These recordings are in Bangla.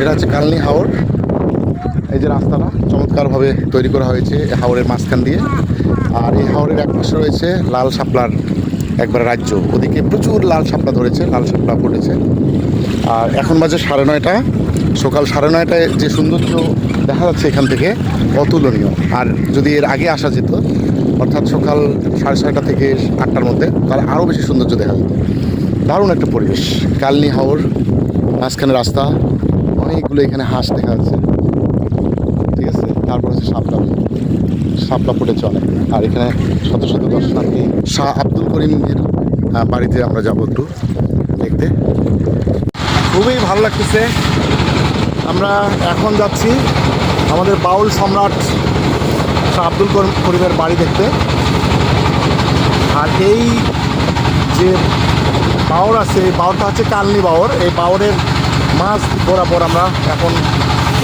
এটা হচ্ছে কালনি হাওর। এই যে রাস্তাটা চমৎকারভাবে তৈরি করা হয়েছে হাওরের মাঝখান দিয়ে। আর এই হাওরের এক পাশে রয়েছে লাল শাপলার একবার রাজ্য, ওদিকে প্রচুর লাল শাপলা ধরেছে, লাল শাপলা ফুটেছে। আর এখন বাজে 9:30, সকাল 9:30টায় যে সৌন্দর্য দেখা যাচ্ছে এখান থেকে অতুলনীয়। আর যদি এর আগে আসা যেত, অর্থাৎ সকাল 6:30 থেকে 8টার মধ্যে, তাহলে আরও বেশি সৌন্দর্য দেখা যেত। দারুণ একটা পরিবেশ, কালনি হাওর, মাঝখানে রাস্তা, অনেকগুলো এখানে হাঁস দেখা যাচ্ছে, ঠিক আছে। তারপর হচ্ছে শাপলা ফুটেছে অনেক। আর এখানে শত শত দর্শনার্থী। শাহ আব্দুল করিমের বাড়িতে আমরা যাবো একটু দেখতে। খুবই ভালো লাগতেছে। আমরা এখন যাচ্ছি আমাদের বাউল সম্রাট শাহ আব্দুল করিমের বাড়ি দেখতে। আর এই যে বাওর আছে, এই বাওরটা হচ্ছে কালনি বাওর। এই বাওরের মাছ বরাবর আমরা এখন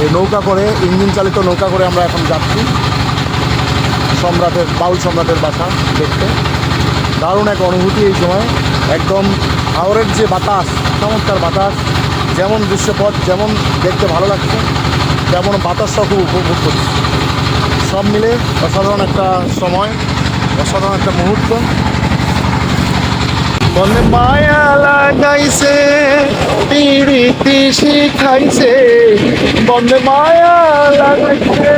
এই নৌকা করে, ইঞ্জিন চালিত নৌকা করে আমরা এখন যাচ্ছি বাউল সম্রাটের বাসা দেখতে। দারুণ এক অনুভূতি এই সময়। একদম হাওরের যে বাতাস, চমৎকার বাতাস, যেমন দৃশ্যপট যেমন দেখতে ভালো লাগছে, তেমন বাতাসটাও খুব উপভোগ করছি। সব মিলে অসাধারণ একটা সময়, অসাধারণ একটা মুহূর্ত। মনে মায়া লাগাইছে, পিরিতি শিখাইছে, মনে মায়া লাগাইছে,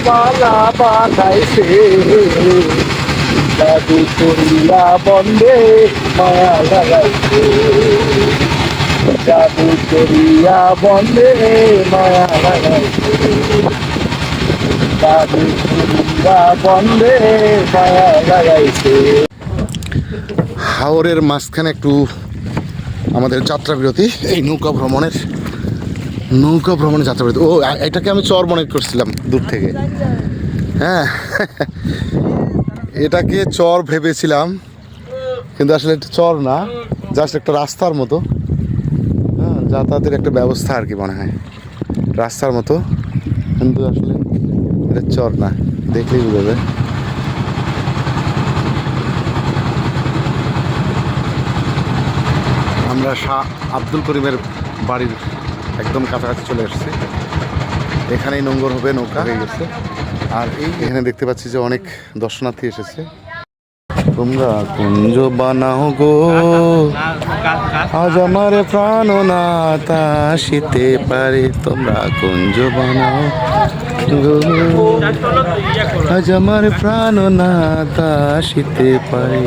মালা বানাইছে, জাদু করিয়া বন্দে মায়া লাগাইছে, জাদু করিয়া বন্দে মায়া লাগাইছে, জাদু করিয়া বন্দে মায়া লাগাইছে। হাওরের মাঝখানে একটু আমাদের যাত্রা বিরতি, এই নৌকা ভ্রমণের যাত্রা বিরতি। ও, এটাকে আমি চর মনে করছিলাম দূর থেকে। হ্যাঁ, এটাকে চর ভেবেছিলাম, কিন্তু আসলে এটা চর না, জাস্ট একটা রাস্তার মতো। হ্যাঁ, যাতায়াতের একটা ব্যবস্থা আর কি, মনে হয় রাস্তার মতো, কিন্তু আসলে এটা চর না, দেখলেই বোঝা যায়। আমরা শাহ আব্দুল করিমের বাড়ির একদম কাছাকাছি চলে এসেছি। এখানেই নোঙ্গর হবে, নৌকা হয়ে গেছে। আর এখানে দেখতে পাচ্ছি যে অনেক দর্শনার্থী এসেছে। তোমরা কুঞ্জ বানাও গো, আজ আমার প্রাণনাথ আসিতে পারে। তোমরা কুঞ্জ বানাও গো, আজ আমার প্রাণনাথ আসিতে পারে।